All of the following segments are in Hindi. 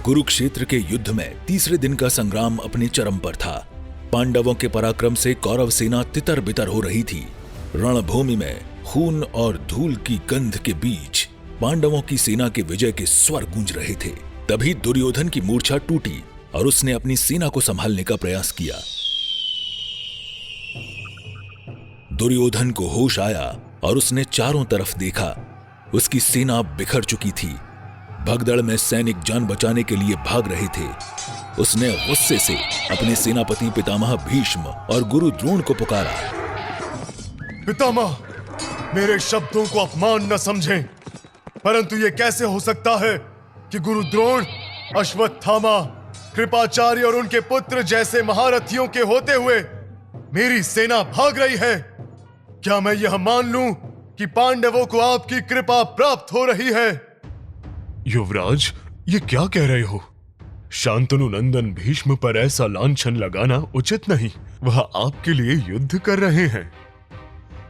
कुरुक्षेत्र के युद्ध में तीसरे दिन का संग्राम अपने चरम पर था। पांडवों के पराक्रम से कौरव सेना तितर बितर हो रही थी। रणभूमि में खून और धूल की गंध के बीच पांडवों की सेना के विजय के स्वर गूंज रहे थे। तभी दुर्योधन की मूर्छा टूटी और उसने अपनी सेना को संभालने का प्रयास किया। दुर्योधन को होश आया और उसने चारों तरफ देखा। उसकी सेना बिखर चुकी थी। भगदड़ में सैनिक जान बचाने के लिए भाग रहे थे। उसने गुस्से से अपने सेनापति पितामह भीष्म और गुरु द्रोण को पुकारा। पितामह, मेरे शब्दों को अपमान न समझें, परंतु यह कैसे हो सकता है कि गुरु द्रोण, अश्वत्थामा, कृपाचार्य और उनके पुत्र जैसे महारथियों के होते हुए मेरी सेना भाग रही है? क्या मैं यह मान लूं कि पांडवों को आपकी कृपा प्राप्त हो रही है? युवराज, ये क्या कह रहे हो? शांतनु नंदन भीष्म पर ऐसा लांछन लगाना उचित नहीं। वह आपके लिए युद्ध कर रहे हैं।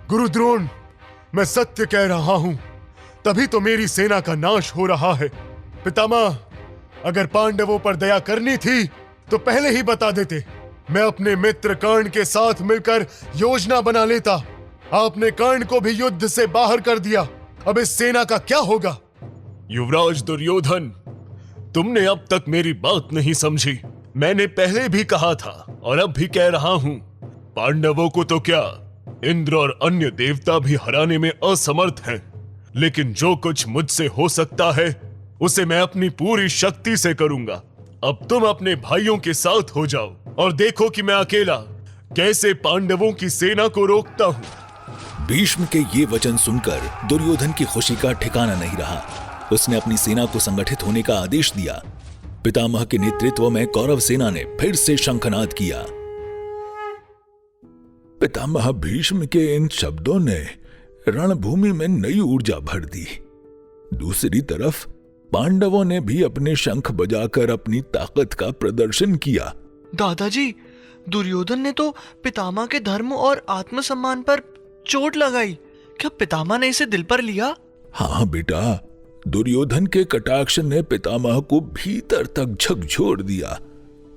गुरु द्रोण, मैं सत्य कह रहा हूं, तभी तो मेरी सेना का नाश हो रहा है। पितामह, अगर पांडवों पर दया करनी थी तो पहले ही बता देते। मैं अपने मित्र कर्ण के साथ मिलकर योजना बना लेता। आपने कर्ण को भी युद्ध से बाहर कर दिया। अब इस सेना का क्या होगा? युवराज दुर्योधन, तुमने अब तक मेरी बात नहीं समझी। मैंने पहले भी कहा था और अब भी कह रहा हूं, पांडवों को तो क्या, इंद्र और अन्य देवता भी हराने में असमर्थ हैं। लेकिन जो कुछ मुझसे हो सकता है उसे मैं अपनी पूरी शक्ति से करूंगा। अब तुम अपने भाइयों के साथ हो जाओ और देखो कि मैं अकेला कैसे पांडवों की सेना को रोकता हूं। भीष्म के ये वचन सुनकर दुर्योधन की खुशी का ठिकाना नहीं रहा। उसने अपनी सेना को संगठित होने का आदेश दिया। पितामह के नेतृत्व में कौरव सेना ने फिर से शंखनाद किया। पितामह भीष्म के इन शब्दों ने रणभूमि में नई ऊर्जा भर दी। दूसरी तरफ पांडवों ने भी अपने शंख बजाकर अपनी ताकत का प्रदर्शन किया। दादाजी, दुर्योधन ने तो पितामह के धर्म और आत्मसम्मान पर चोट लगाई। क्या पितामह ने इसे दिल पर लिया? हाँ बेटा, दुर्योधन के कटाक्ष ने पितामह को भीतर तक झकझोर दिया।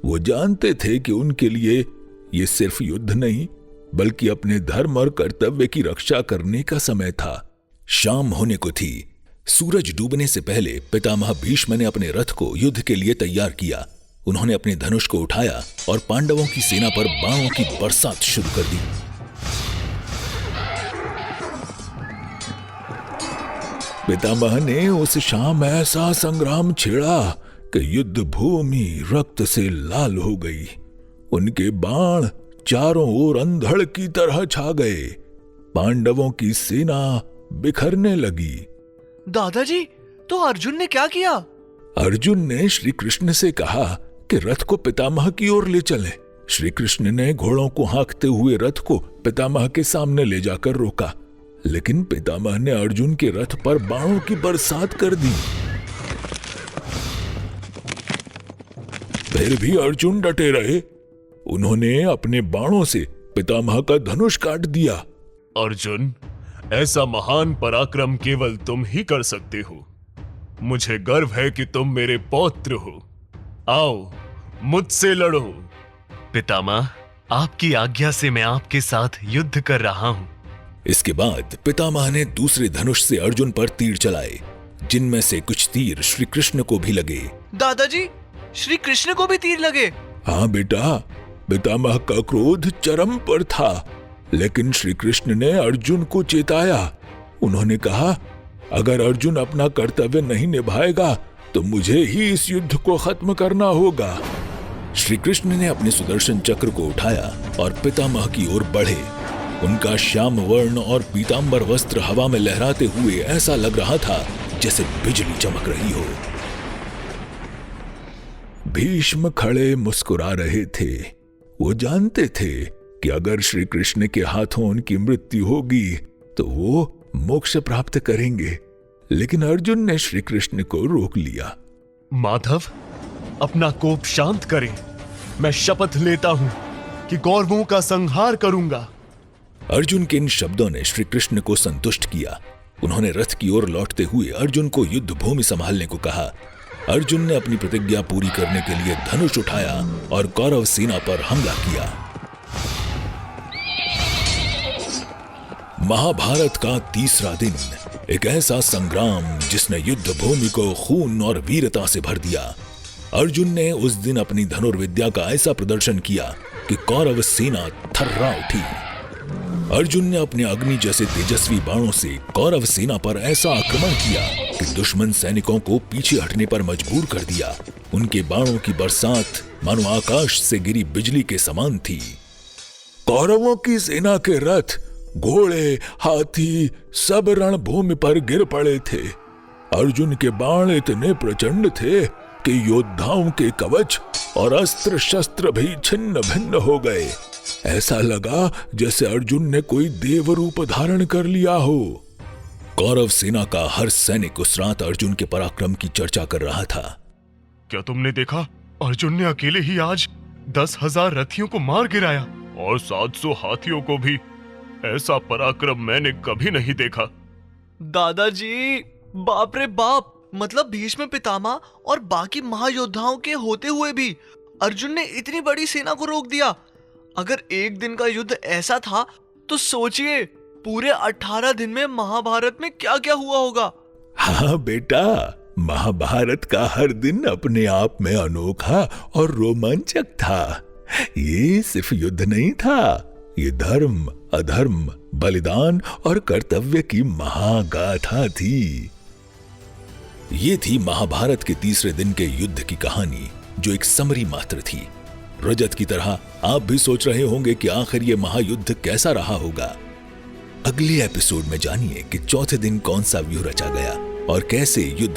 वो जानते थे कि उनके लिए ये सिर्फ युद्ध नहीं बल्कि अपने धर्म और कर्तव्य की रक्षा करने का समय था। शाम होने को थी। सूरज डूबने से पहले पितामह भीष्म ने अपने रथ को युद्ध के लिए तैयार किया। उन्होंने अपने धनुष को उठाया और पांडवों की सेना पर बाणों की बरसात शुरू कर दी। पितामह ने उस शाम ऐसा संग्राम छेड़ा कि युद्ध भूमि रक्त से लाल हो गई। उनके बाण चारों ओर अंधड़ की तरह छा गए। पांडवों की सेना बिखरने लगी। दादाजी, तो अर्जुन ने क्या किया? अर्जुन ने श्री कृष्ण से कहा कि रथ को पितामह की ओर ले चलें। श्री कृष्ण ने घोड़ों को हाँकते हुए रथ को पितामह के सामने ले जाकर रोका, लेकिन पितामह ने अर्जुन के रथ पर बाणों की बरसात कर दी। फिर भी अर्जुन डटे रहे। उन्होंने अपने बाणों से पितामह का धनुष काट दिया। अर्जुन, ऐसा महान पराक्रम केवल तुम ही कर सकते हो। मुझे गर्व है कि तुम मेरे पौत्र हो। आओ, मुझसे लड़ो। पितामह, आपकी आज्ञा से मैं आपके साथ युद्ध कर रहा हूं। इसके बाद पितामह ने दूसरे धनुष से अर्जुन पर तीर चलाए, जिनमें से कुछ तीर श्री कृष्ण को भी लगे। दादाजी, श्री कृष्ण को भी तीर लगे? हाँ बेटा, पितामह का क्रोध चरम पर था, लेकिन श्री कृष्ण ने अर्जुन को चेताया। उन्होंने कहा, अगर अर्जुन अपना कर्तव्य नहीं निभाएगा तो मुझे ही इस युद्ध को खत्म करना होगा। श्री कृष्ण ने अपने सुदर्शन चक्र को उठाया और पितामह की ओर बढ़े। उनका श्याम वर्ण और पीतांबर वस्त्र हवा में लहराते हुए ऐसा लग रहा था जैसे बिजली चमक रही हो। भीष्म खड़े मुस्कुरा रहे थे। वो जानते थे कि अगर श्री कृष्ण के हाथों उनकी मृत्यु होगी तो वो मोक्ष प्राप्त करेंगे, लेकिन अर्जुन ने श्री कृष्ण को रोक लिया। माधव, अपना कोप शांत करें। मैं शपथ लेता हूं कि कौरवों का संहार करूंगा। अर्जुन के इन शब्दों ने श्री कृष्ण को संतुष्ट किया। उन्होंने रथ की ओर लौटते हुए अर्जुन को युद्ध भूमि संभालने को कहा। अर्जुन ने अपनी प्रतिज्ञा पूरी करने के लिए धनुष उठाया और कौरव सेना पर हमला किया। महाभारत का तीसरा दिन, एक ऐसा संग्राम जिसने युद्ध भूमि को खून और वीरता से भर दिया। अर्जुन ने उस दिन अपनी धनुर्विद्या का ऐसा प्रदर्शन किया कि कौरव सेना थर्रा उठी। अर्जुन ने अपने अग्नि जैसे तेजस्वी बाणों से कौरव सेना पर ऐसा आक्रमण किया कि दुश्मन सैनिकों को पीछे हटने पर मजबूर कर दिया। उनके बाणों की बरसात मानो आकाश से गिरी बिजली के समान थी। कौरवों की सेना के रथ, घोड़े, हाथी सब रणभूमि पर गिर पड़े थे। अर्जुन के बाण इतने प्रचंड थे कि योद्धाओं के कवच और अस्त्र शस्त्र भी छिन्न भिन्न हो गए। ऐसा लगा जैसे अर्जुन ने कोई देव रूप धारण कर लिया हो। कौरव सेना का हर सैनिक उस रात अर्जुन के पराक्रम की चर्चा कर रहा था। क्या तुमने देखा? अर्जुन ने अकेले ही आज 10,000 रथियों को मार गिराया और 700 हाथियों को भी। ऐसा पराक्रम मैंने कभी नहीं देखा। दादाजी, बाप रे बाप, मतलब भीष्म पितामह और बाकी महायोद्धाओं के होते हुए भी अर्जुन ने इतनी बड़ी सेना को रोक दिया। अगर एक दिन का युद्ध ऐसा था तो सोचिए पूरे 18 दिन में महाभारत में क्या क्या हुआ होगा। हाँ बेटा, महाभारत का हर दिन अपने आप में अनोखा और रोमांचक था। ये सिर्फ युद्ध नहीं था, ये धर्म, अधर्म, बलिदान और कर्तव्य की महागाथा थी। ये थी महाभारत के तीसरे दिन के युद्ध की कहानी, जो एक समरी मात्र थी। रजत की तरह आप भी सोच रहे होंगे कि आखिर ये महायुद्ध कैसा रहा होगा। अगले एपिसोड में जानिए कि चौथे दिन कौन सा व्यूह रचा गया और कैसे युद्ध